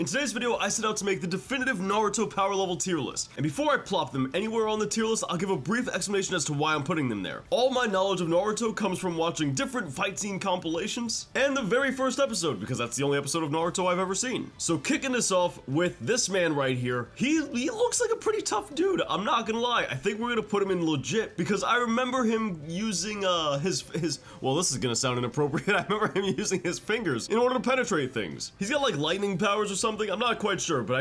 In today's video, I set out to make the definitive Naruto power level tier list. And before I plop them anywhere on the tier list, I'll give a brief explanation as to why I'm putting them there. All my knowledge of Naruto comes from watching different fight scene compilations and the very first episode, because that's the only episode of Naruto I've ever seen. So kicking this off with this man right here, he looks like a pretty tough dude. I'm not gonna lie. I think we're gonna put him in legit because I remember him using his well, this is gonna sound inappropriate. I remember him using his fingers in order to penetrate things. He's got like lightning powers or something. I'm not quite sure, but I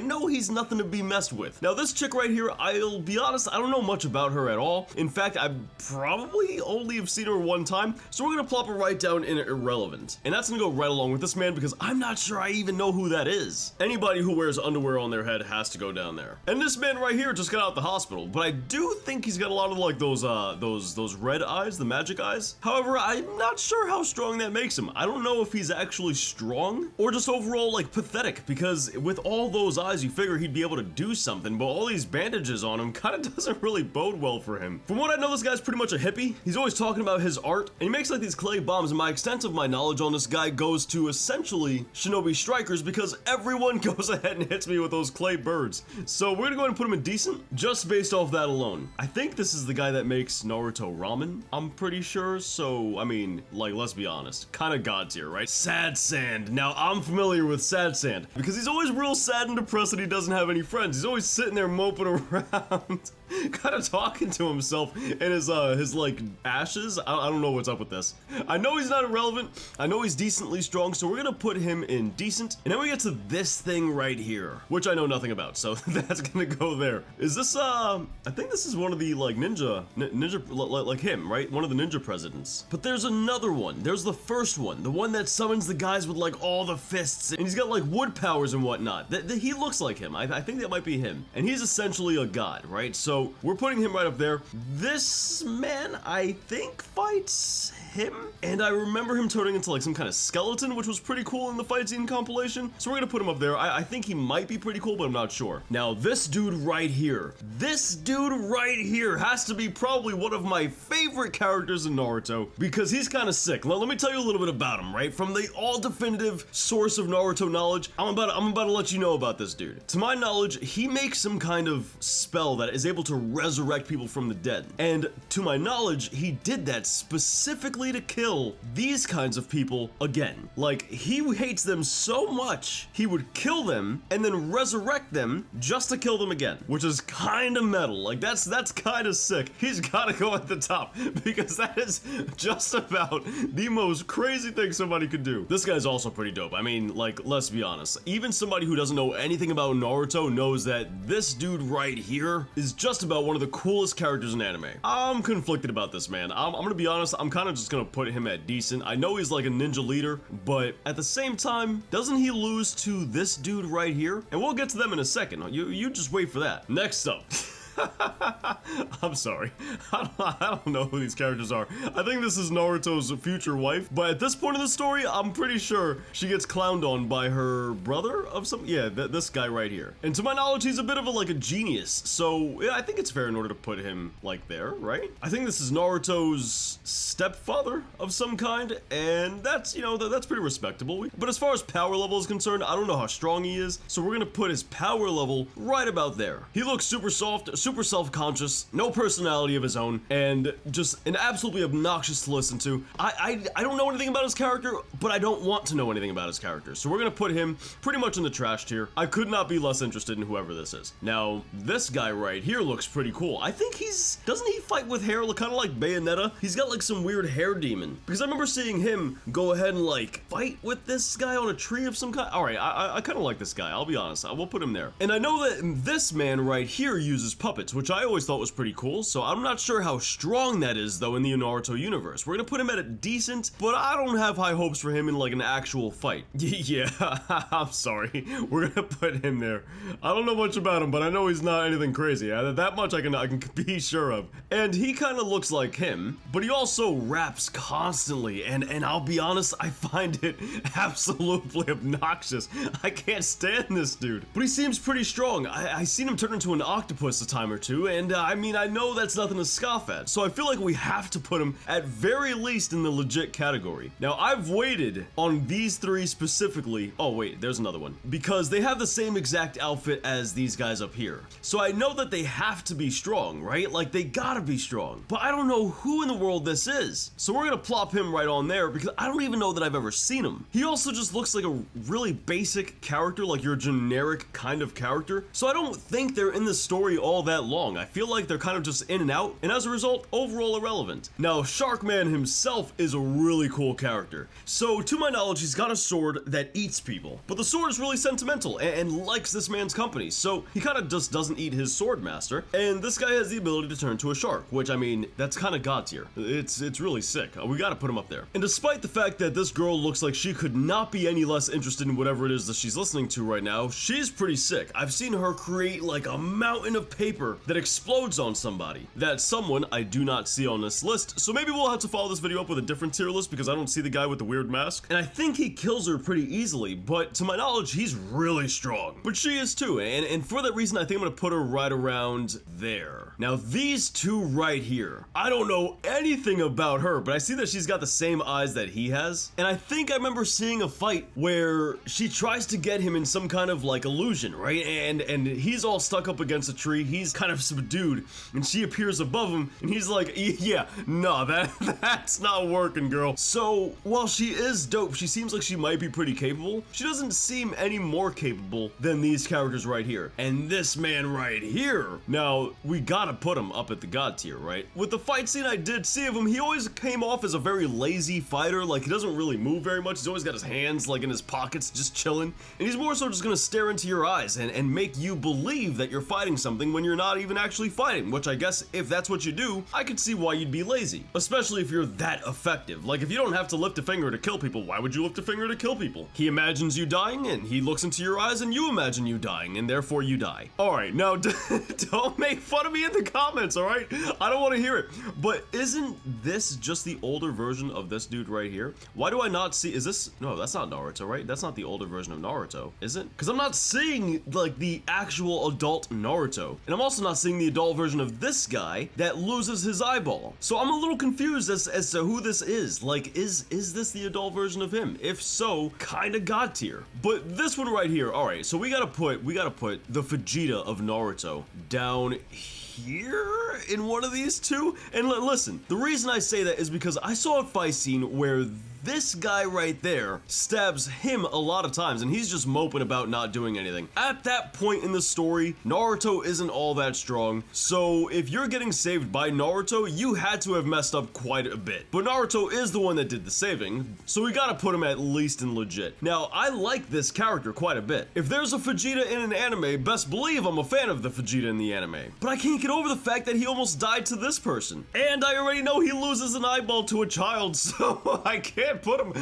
know he's nothing to be messed with. Now this chick right here, I'll be honest, I don't know much about her at all. In fact, I probably only have seen her one time, so we're gonna plop her right down in irrelevant. And that's gonna go right along with this man because I'm not sure I even know who that is. Anybody who wears underwear on their head has to go down there. And this man right here just got out the hospital, but I do think he's got a lot of like those red eyes, the magic eyes. However, I'm not sure how strong that makes him. I don't know if he's actually strong or just overall like pathetic, because with all those eyes you figure he'd be able to do something, but all these bandages on him kind of doesn't really bode well for him. From what I know, this guy's pretty much a hippie. He's always talking about his art, and he makes like these clay bombs, and my extent of my knowledge on this guy goes to essentially shinobi strikers because everyone goes ahead and hits me with those clay birds. So we're gonna go ahead and put him in decent just based off that alone. I think this is the guy that makes Naruto ramen, I'm pretty sure, so I mean, like, let's be honest, kind of god tier, right? Sad Sand. Now I'm familiar with Sad Sand because he's always real sad and depressed that he doesn't have any friends. He's always sitting there moping around, kind of talking to himself in his like ashes. I don't know what's up with this. I know he's not irrelevant. I know he's decently strong, so we're gonna put him in decent. And then we get to this thing right here, which I know nothing about, so that's gonna go there. Is this I think this is one of the like ninja like him, right? One of the ninja presidents. But there's another one. There's the first one, the one that summons the guys with like all the fists, and he's got like wood powers and whatnot. He looks like him. I think that might be him. And he's essentially a god, right? So we're putting him right up there. This man, I think, fights him. And I remember him turning into like some kind of skeleton, which was pretty cool in the fight scene compilation. So we're gonna put him up there. I think he might be pretty cool, but I'm not sure. Now, this dude right here has to be probably one of my favorite characters in Naruto because he's kind of sick. Let me tell you a little bit about him, right? From the all definitive source of Naruto knowledge, I'm about to let you know about this dude. To my knowledge, he makes some kind of spell that is able to resurrect people from the dead. And to my knowledge, he did that specifically to kill these kinds of people again. Like, he hates them so much, he would kill them and then resurrect them just to kill them again, which is kind of metal. Like, that's kind of sick. He's got to go at the top because that is just about the most crazy thing somebody could do. This guy's also pretty dope. I mean, like, let's be honest. Even somebody who doesn't know anything about Naruto knows that this dude right here is just about one of the coolest characters in anime. I'm conflicted about this man. I'm gonna be honest, I'm kind of just gonna put him at decent. I know he's like a ninja leader, but at the same time, doesn't he lose to this dude right here? And we'll get to them in a second. You just wait for that. Next up. I'm sorry. I don't know who these characters are. I think this is Naruto's future wife, but at this point in the story, I'm pretty sure she gets clowned on by her brother of some, yeah, this guy right here. And to my knowledge, he's a bit of a genius, so yeah, I think it's fair in order to put him like there, right? I think this is Naruto's stepfather of some kind, and that's, you know, that's pretty respectable. But as far as power level is concerned, I don't know how strong he is, so we're gonna put his power level right about there. He looks super soft, super self-conscious, no personality of his own, and just an absolutely obnoxious to listen to. I don't know anything about his character, but I don't want to know anything about his character, so we're gonna put him pretty much in the trash tier. I could not be less interested in whoever this is. Now, this guy right here looks pretty cool. I think doesn't he fight with hair, kind of like Bayonetta? He's got like some weird hair demon, because I remember seeing him go ahead and like fight with this guy on a tree of some kind. All right, I kind of like this guy, I'll be honest. I will put him there. And I know that this man right here uses puppets, which I always thought was pretty cool, so I'm not sure how strong that is though in the Naruto universe. We're gonna put him at a decent, but I don't have high hopes for him in like an actual fight. Yeah, I'm sorry. We're gonna put him there. I don't know much about him, but I know he's not anything crazy. That much I can be sure of. And he kind of looks like him, but he also raps constantly, and I'll be honest, I find it absolutely obnoxious. I can't stand this dude. But he seems pretty strong. I seen him turn into an octopus a time time or two, and I mean, I know that's nothing to scoff at, so I feel like we have to put him at very least in the legit category. Now, I've waited on these three specifically. Oh wait, there's another one. Because they have the same exact outfit as these guys up here. So I know that they have to be strong, right? Like, they gotta be strong. But I don't know who in the world this is. So we're gonna plop him right on there because I don't even know that I've ever seen him. He also just looks like a really basic character, like your generic kind of character. So I don't think they're in the story all that long. I feel like they're kind of just in and out, and as a result, overall irrelevant. Now, Sharkman himself is a really cool character. So to my knowledge, he's got a sword that eats people. But the sword is really sentimental and likes this man's company. So he kind of just doesn't eat his sword master. And this guy has the ability to turn to a shark, which, I mean, that's kind of god tier. It's really sick. We gotta put him up there. And despite the fact that this girl looks like she could not be any less interested in whatever it is that she's listening to right now, she's pretty sick. I've seen her create like a mountain of paper that explodes on somebody. That's someone I do not see on this list, so maybe we'll have to follow this video up with a different tier list because I don't see the guy with the weird mask. And I think he kills her pretty easily, but to my knowledge, he's really strong. But she is too, and for that reason, I think I'm gonna put her right around there. Now, these two right here, I don't know anything about her, but I see that she's got the same eyes that he has. And I think I remember seeing a fight where she tries to get him in some kind of like illusion, right? And he's all stuck up against a tree. He's kind of subdued, and she appears above him, and he's like, yeah, no, that's not working, girl. So while she is dope, she seems like she might be pretty capable. She doesn't seem any more capable than these characters right here. And this man right here, now we gotta put him up at the god tier, right? With the fight scene I did see of him, he always came off as a very lazy fighter. Like, he doesn't really move very much. He's always got his hands like in his pockets, just chilling. And he's more so just gonna stare into your eyes and make you believe that you're fighting something when you're not even actually fighting, which I guess if that's what you do, I could see why you'd be lazy. Especially if you're that effective. Like, if you don't have to lift a finger to kill people, why would you lift a finger to kill people? He imagines you dying, and he looks into your eyes, and you imagine you dying, and therefore you die. Alright, now don't make fun of me in the comments, alright? I don't want to hear it. But isn't this just the older version of this dude right here? Why do I not see, is this, no, that's not Naruto, right? That's not the older version of Naruto, is it? Because I'm not seeing, like, the actual adult Naruto. And I'm also not seeing the adult version of this guy that loses his eyeball. So I'm a little confused as to who this is. Like, is this the adult version of him? If so, kinda god tier. But this one right here, alright, so we gotta put the Vegeta of Naruto down here in one of these two. And listen, the reason I say that is because I saw a fight scene where this guy right there stabs him a lot of times, and he's just moping about not doing anything. At that point in the story, Naruto isn't all that strong, so if you're getting saved by Naruto, you had to have messed up quite a bit. But Naruto is the one that did the saving, so we gotta put him at least in legit. Now, I like this character quite a bit. If there's a Vegeta in an anime, best believe I'm a fan of the Vegeta in the anime. But I can't get over the fact that he almost died to this person. And I already know he loses an eyeball to a child, so I can't put him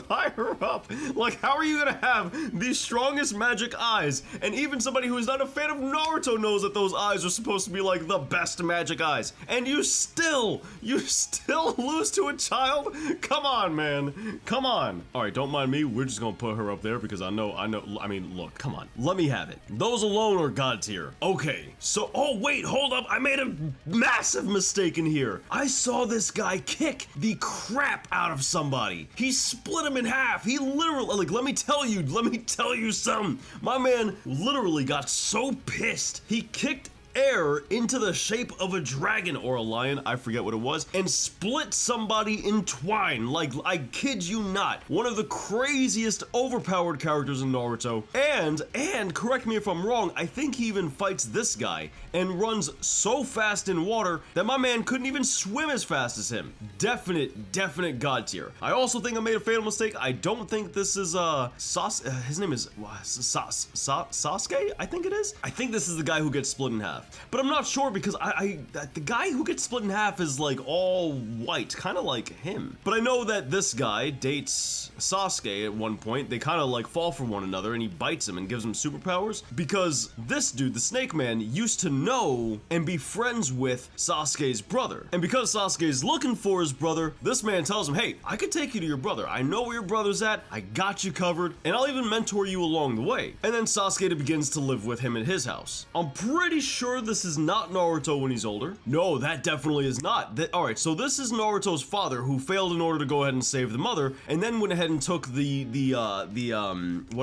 higher up. Like, how are you gonna have the strongest magic eyes? And even somebody who is not a fan of Naruto knows that those eyes are supposed to be like the best magic eyes. And you still lose to a child? Come on, man. Come on. All right, don't mind me. We're just gonna put her up there because I mean, look, come on. Let me have it. Those alone are god tier. Okay, so, oh wait, hold up. I made a massive mistake in here. I saw this guy kick the crap out of somebody. He split him in half. He literally, like, let me tell you something. My man literally got so pissed. He kicked air into the shape of a dragon or a lion, I forget what it was, and split somebody in twine. Like, I kid you not, one of the craziest overpowered characters in Naruto. And correct me if I'm wrong, I think he even fights this guy and runs so fast in water that my man couldn't even swim as fast as him. Definite god tier. I also think I made a fatal mistake. I don't think this is his name is Sasuke, I think it is. I think this is the guy who gets split in half. But I'm not sure because the guy who gets split in half is like all white, kind of like him. But I know that this guy dates Sasuke at one point. They kind of like fall for one another, and he bites him and gives him superpowers because this dude, the Snake Man, used to know and be friends with Sasuke's brother. And because Sasuke is looking for his brother, this man tells him, hey, I could take you to your brother. I know where your brother's at. I got you covered, and I'll even mentor you along the way. And then Sasuke begins to live with him at his house. I'm pretty sure sure this is not Naruto when he's older? No, that definitely is not. All right, so this is Naruto's father who failed in order to go ahead and save the mother, and then went ahead and took what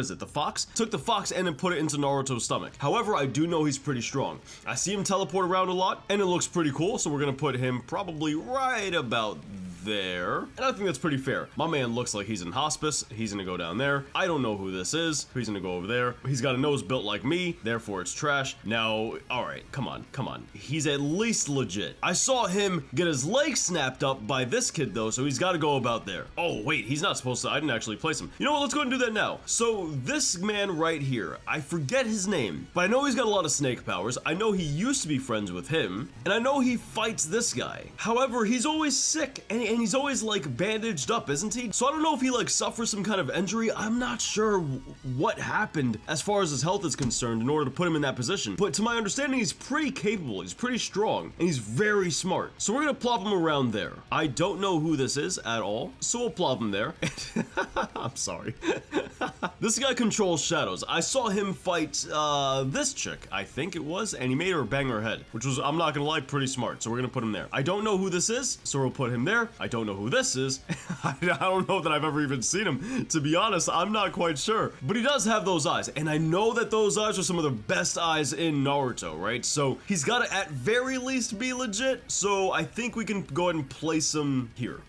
is it, the fox? Took the fox and then put it into Naruto's stomach. However, I do know he's pretty strong. I see him teleport around a lot, and it looks pretty cool, so we're gonna put him probably right about there. And I think that's pretty fair. My man looks like he's in hospice. He's gonna go down there. I don't know who this is. He's gonna go over there. He's got a nose built like me, therefore it's trash. Now, all right, come on. He's at least legit. I saw him get his leg snapped up by this kid though, so he's gotta go about there. Oh wait, he's not supposed to, I didn't actually place him. You know what, let's go ahead and do that now. So this man right here, I forget his name, but I know he's got a lot of snake powers. I know he used to be friends with him, and I know he fights this guy. However, he's always sick, and he's always like bandaged up, isn't he? So I don't know if he like suffers some kind of injury. I'm not sure what happened as far as his health is concerned in order to put him in that position. But to my understanding, he's pretty capable, he's pretty strong, and he's very smart. So we're gonna plop him around there. I don't know who this is at all, so we'll plop him there. I'm sorry. This guy controls shadows. I saw him fight this chick, I think it was, and he made her bang her head, which was, I'm not gonna lie, pretty smart. So we're gonna put him there. I don't know who this is, so we'll put him there. I don't know who this is. I don't know that I've ever even seen him. To be honest, I'm not quite sure. But he does have those eyes, and I know that those eyes are some of the best eyes in Naruto, right? So he's got to at very least be legit, so I think we can go ahead and place him here.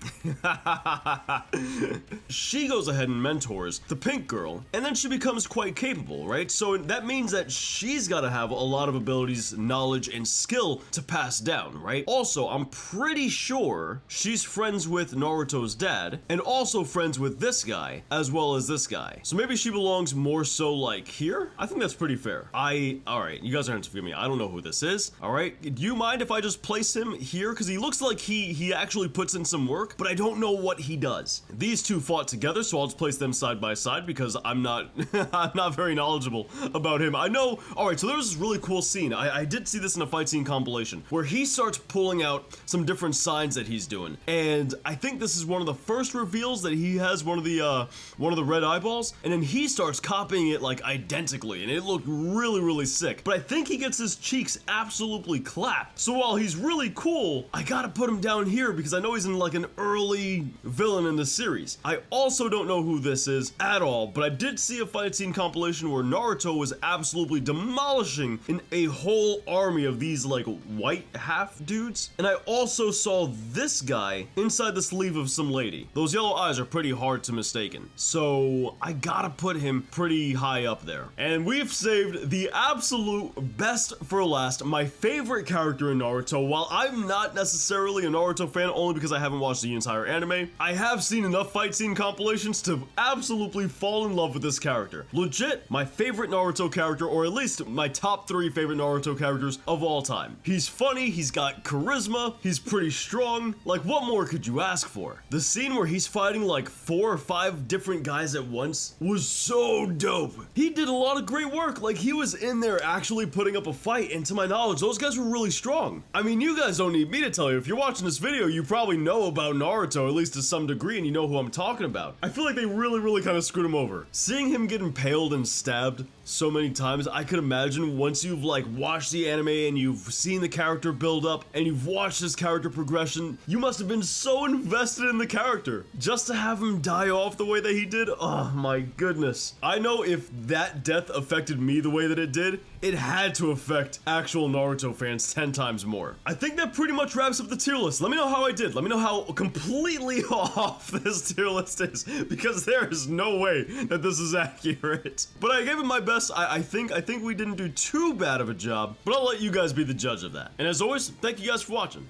She goes ahead and mentors the pink girl, and then she becomes quite capable, right? So that means that she's got to have a lot of abilities, knowledge, and skill to pass down, right? Also, I'm pretty sure she's friends with Naruto's dad, and also friends with this guy, as well as this guy. So maybe she belongs more so like here? I think that's pretty fair. Alright, you guys are gonna have to forgive me. I don't know who this is, alright? Do you mind if I just place him here? Because he looks like he actually puts in some work, but I don't know what he does. These two fought together, so I'll just place them side by side because I'm not, I'm not very knowledgeable about him. I know, alright, so there was this really cool scene. I did see this in a fight scene compilation, where he starts pulling out some different signs that he's doing, and I think this is one of the first reveals that he has one of the red eyeballs, and then he starts copying it like identically, and it looked really sick. But I think he gets his cheeks absolutely clapped. So while he's really cool, I gotta put him down here because I know he's in like an early villain in the series. I also don't know who this is at all, but I did see a fight scene compilation where Naruto was absolutely demolishing a whole army of these like white half dudes, and I also saw this guy inside the sleeve of some lady. Those yellow eyes are pretty hard to mistaken, so I gotta put him pretty high up there. And we've saved the absolute best for last, my favorite character in Naruto. While I'm not necessarily a Naruto fan, only because I haven't watched the entire anime, I have seen enough fight scene compilations to absolutely fall in love with this character. Legit, my favorite Naruto character, or at least my top 3 favorite Naruto characters of all time. He's funny, he's got charisma, he's pretty strong. Like, what more could you ask for? The scene where he's fighting like 4 or 5 different guys at once was so dope. He did a lot of great work. Like, he was in there actually putting up a fight, and to my knowledge, those guys were really strong. I mean, you guys don't need me to tell you. If you're watching this video, you probably know about Naruto, at least to some degree, and you know who I'm talking about. I feel like they really kind of screwed him over. Seeing him get impaled and stabbed so many times, I could imagine once you've like watched the anime and you've seen the character build up and you've watched his character progression, you must have been so invested in the character. Just to have him die off the way that he did, oh my goodness. I know if that death affected me the way that it did, it had to affect actual Naruto fans 10 times more. I think that pretty much wraps up the tier list. Let me know how I did. Let me know how completely off this tier list is, because there is no way that this is accurate. But I gave it my best. I think we didn't do too bad of a job, but I'll let you guys be the judge of that. And as always, thank you guys for watching.